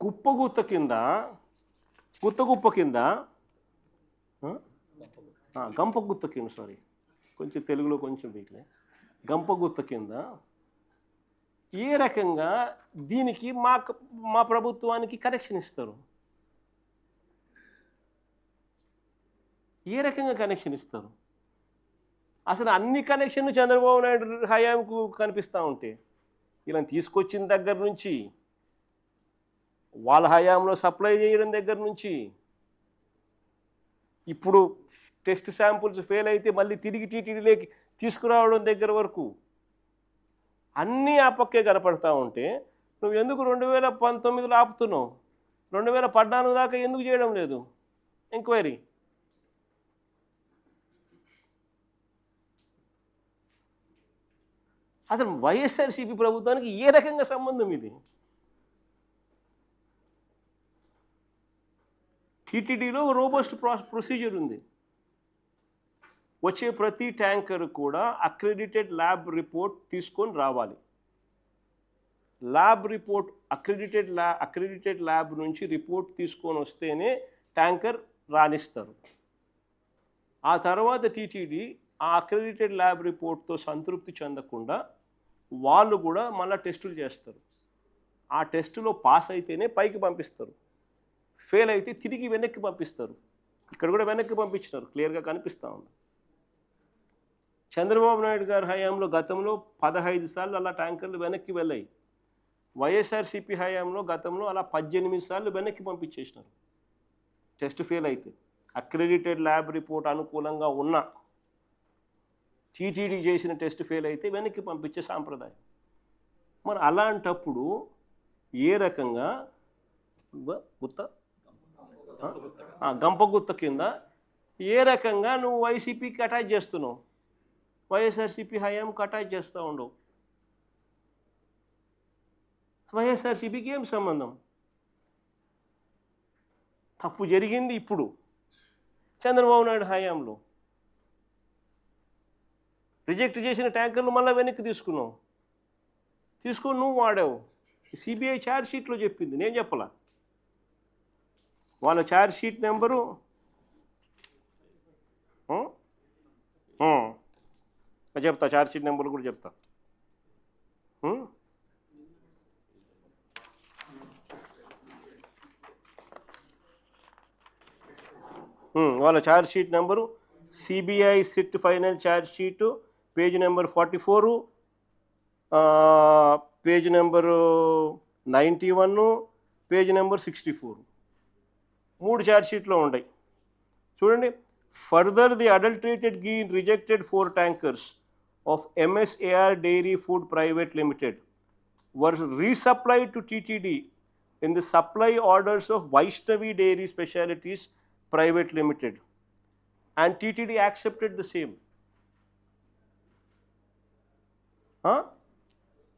కుప్పగుత్త కింద గుత్త కింద గంపగుత్త కింద సారీ కొంచెం తెలుగులో కొంచెం వీక్లే గంపగుత్త కింద ఏ రకంగా దీనికి మా ప్రభుత్వానికి కనెక్షన్ ఇస్తారు? ఏ రకంగా కనెక్షన్ ఇస్తారు? అసలు అన్ని కనెక్షన్లు చంద్రబాబు నాయుడు హయాంకు కనిపిస్తూ ఉంటే ఇలా తీసుకొచ్చిన దగ్గర నుంచి వాళ్ళ హయాంలో సప్లై చేయడం దగ్గర నుంచి ఇప్పుడు టెస్ట్ శాంపుల్స్ ఫెయిల్ అయితే మళ్ళీ తిరిగి టీటీడీలోకి తీసుకురావడం దగ్గర వరకు అన్నీ ఆ పక్కే కనపడతా ఉంటే నువ్వు ఎందుకు 2019లో ఆపుతున్నావు? 2014 దాకా ఎందుకు చేయడం లేదు ఎంక్వైరీ? అసలు వైఎస్ఆర్సీపీ ప్రభుత్వానికి ఏ రకంగా సంబంధం ఇది? టీటీడీలో రోబస్ట్ ప్రొసీజర్ ఉంది. వచ్చే ప్రతి ట్యాంకర్ కూడా అక్రెడిటెడ్ ల్యాబ్ రిపోర్ట్ తీసుకొని రావాలి. ల్యాబ్ రిపోర్ట్ అక్రెడిటెడ్ ల్యాబ్ నుంచి రిపోర్ట్ తీసుకొని వస్తేనే ట్యాంకర్ రాణిస్తారు. ఆ తర్వాత టీటీడీ ఆ అక్రెడిటెడ్ ల్యాబ్ రిపోర్ట్తో సంతృప్తి చెందకుండా వాళ్ళు కూడా మళ్ళీ టెస్టులు చేస్తారు. ఆ టెస్టులో పాస్ అయితేనే పైకి పంపిస్తారు, ఫెయిల్ అయితే తిరిగి వెనక్కి పంపిస్తారు. ఇక్కడ కూడా వెనక్కి పంపించినారు, క్లియర్గా కనిపిస్తూ ఉంది. చంద్రబాబు నాయుడు గారి హయాంలో గతంలో 15 సార్లు అలా ట్యాంకర్లు వెనక్కి వెళ్ళాయి. వైఎస్ఆర్సీపీ హయాంలో గతంలో అలా 18 సార్లు వెనక్కి పంపించేసినారు టెస్ట్ ఫెయిల్ అయితే. అక్రెడిటెడ్ ల్యాబ్ రిపోర్ట్ అనుకూలంగా ఉన్న టీటీడీ చేసిన టెస్ట్ ఫెయిల్ అయితే వెనక్కి పంపించే సాంప్రదాయం. మరి అలాంటప్పుడు ఏ రకంగా గంపగుత్త కింద ఏ రకంగా నువ్వు వైసీపీకి అటాచ్ చేస్తున్నావు? వైఎస్ఆర్సీపీ హయాంకి అటాచ్ చేస్తూ ఉండవు. వైఎస్ఆర్సీపీకి ఏం సంబంధం? తప్పు జరిగింది ఇప్పుడు చంద్రబాబు నాయుడు హయాంలో. రిజెక్ట్ చేసిన ట్యాంకర్లు మళ్ళీ వెనక్కి తీసుకొని నువ్వు వాడావు. సిబిఐ ఛార్జ్ షీట్లో చెప్పింది, నేను చెప్పలా. వాళ్ళ ఛార్జ్ షీట్ నెంబరు చెప్తా, ఛార్జ్ షీట్ నెంబర్ కూడా చెప్తా. వాళ్ళ charge sheet number CBI SIT final charge sheet page number 44, page number 91, page number 64. 3 charge షీట్లో ఉంటాయి చూడండి. Further the adulterated ghee rejected 4 tankers of MSAR Dairy Food Private Limited were resupplied to TTD in the supply orders of Vaishnavi Dairy Specialities Private Limited, and TTD accepted the same.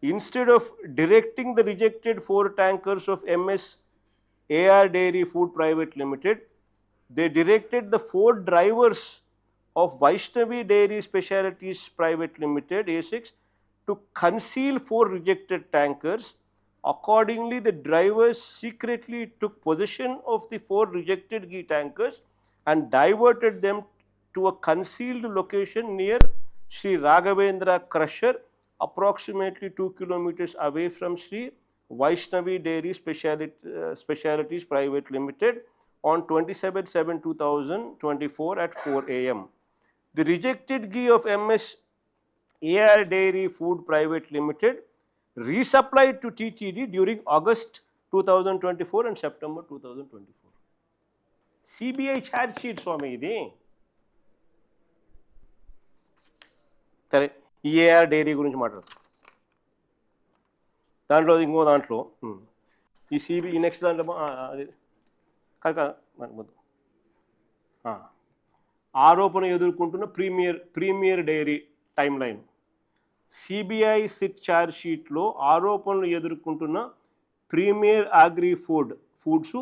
Instead of directing the rejected 4 tankers of MSAR Dairy Food Private Limited, they directed the 4 drivers of Vaishnavi Dairy Specialities Private Limited A6 to conceal 4 rejected tankers. Accordingly, the drivers secretly took possession of the 4 rejected ghee tankers and diverted them to a concealed location near Sri Raghavendra Crusher, approximately 2 kilometers away from Sri Vaishnavi Dairy Specialities Private Limited on 27/7/2024 at 4 a.m. The rejected ghee of MSAR Dairy Food Private Limited resupplied to TTD during August 2024 and September 2024. CBI charge sheet స్వామి ఇది. సరే, AR dairy గురించి మాట్లాడతాం. దాంట్లో ఇంకో దాంట్లో ఈ next దాంట్లో అది ఆరోపణ ఎదుర్కొంటున్న premier dairy time line. CBI SIT charge షీట్లో ఆరోపణలు ఎదుర్కొంటున్న ప్రీమియర్ అగ్రి ఫుడ్స్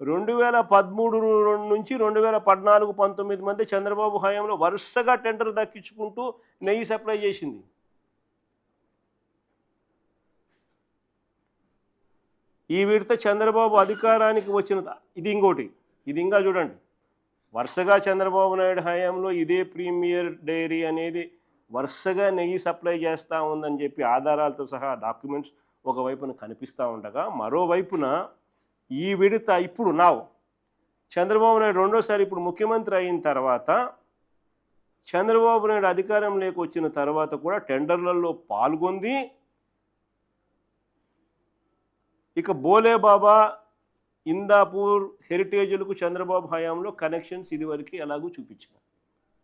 2013 నుంచి 2014-19 మధ్య చంద్రబాబు హయాంలో వరుసగా టెండర్ దక్కించుకుంటూ నెయ్యి సప్లై చేసింది. ఈ విడత చంద్రబాబు అధికారానికి వచ్చిన ఇది ఇంకోటి, ఇది ఇంకా చూడండి, వరుసగా చంద్రబాబు నాయుడు హయాంలో ఇదే ప్రీమియర్ డైరీ అనేది వరుసగా నెయ్యి సప్లై చేస్తూ ఉందని చెప్పి ఆధారాలతో సహా డాక్యుమెంట్స్ ఒకవైపున కనిపిస్తూ ఉండగా, మరోవైపున ఈ విడత ఇప్పుడు చంద్రబాబు నాయుడు రెండోసారి ఇప్పుడు ముఖ్యమంత్రి అయిన తర్వాత, చంద్రబాబు నాయుడు అధికారంలోకి వచ్చిన తర్వాత కూడా టెండర్లలో పాల్గొంది. ఇక బోలేబాబా, ఇందాపూర్ హెరిటేజ్లకు చంద్రబాబు హయాంలో కనెక్షన్స్ ఇదివరకు ఎలాగూ చూపించినారు,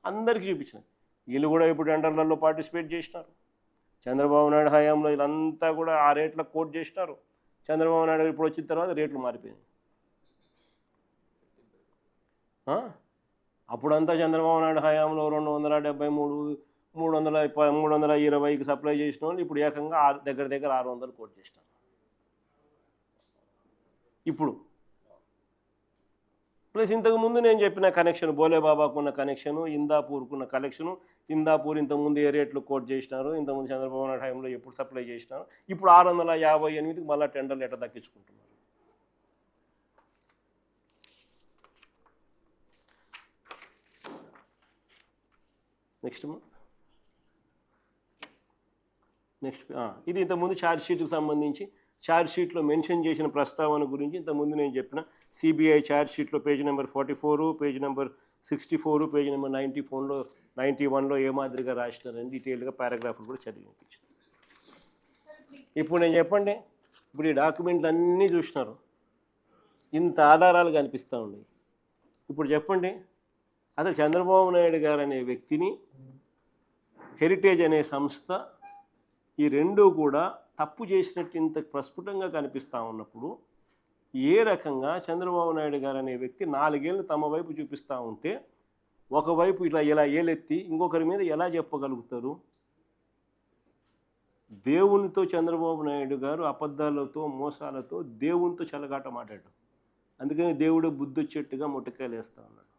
అందరికీ చూపించినారు. వీళ్ళు కూడా ఇప్పుడు టెండర్లలో పార్టిసిపేట్ చేసినారు. చంద్రబాబు నాయుడు హయాంలో వీళ్ళంతా కూడా ఆ రేట్లకు కోట్ చేసినారు. చంద్రబాబు నాయుడు ఇప్పుడు వచ్చిన తర్వాత రేట్లు మారిపోయినాయి. అప్పుడంతా చంద్రబాబు నాయుడు హయాంలో 273, 320కి సప్లై చేసిన వాళ్ళు ఇప్పుడు ఏకంగా దగ్గర 600 కోట్ చేసినారు. ఇప్పుడు ప్లస్ ఇంతకుముందు నేను చెప్పిన కనెక్షన్, బోలేబాబాకు ఉన్న కనెక్షను, ఇందాపూర్కున్న కనెక్షను, ఇందాపూర్ ఇంతకుముందు ఏ రేట్లు కోట్ చేసినారు, ఇంతకుముందు చంద్రబాబు నాయుడు టైంలో ఎప్పుడు సప్లై చేసినారు, ఇప్పుడు 658కి మళ్ళీ టెండర్లు ఎట్లా దక్కించుకుంటున్నారు. నెక్స్ట్ ఇది ఇంతకుముందు ఛార్జ్షీట్కి సంబంధించి ఛార్జ్షీట్లో మెన్షన్ చేసిన ప్రస్తావన గురించి ఇంతకుముందు నేను చెప్పిన సిబిఐ ఛార్జ్షీట్లో page number 44, page number 64, page number 91లో ఏ మాదిరిగా రాసినారని డీటెయిల్గా పారాగ్రాఫ్లు కూడా చదివించాను. ఇప్పుడు నేను చెప్పండి, ఇప్పుడు ఈ డాక్యుమెంట్లు అన్నీ చూసినారు, ఇంత ఆధారాలు కనిపిస్తూ ఉన్నాయి. ఇప్పుడు చెప్పండి, అసలు చంద్రబాబు నాయుడు గారు అనే వ్యక్తిని, హెరిటేజ్ అనే సంస్థ, ఈ రెండూ కూడా తప్పు చేసినట్టు ఇంత ప్రస్ఫుటంగా కనిపిస్తూ ఉన్నప్పుడు ఏ రకంగా చంద్రబాబు నాయుడు గారు అనే వ్యక్తి 4 ఏళ్ళు తమ వైపు చూపిస్తూ ఉంటే ఒకవైపు ఇలా ఏలెత్తి ఇంకొకరి మీద ఎలా చెప్పగలుగుతారు? దేవునితో చంద్రబాబు నాయుడు గారు అబద్ధాలతో మోసాలతో దేవునితో చెలగాట మాట్లాడు. అందుకని దేవుడు బుద్ధి వచ్చేట్టుగా మొట్టకాయలు వేస్తూ ఉన్నాడు.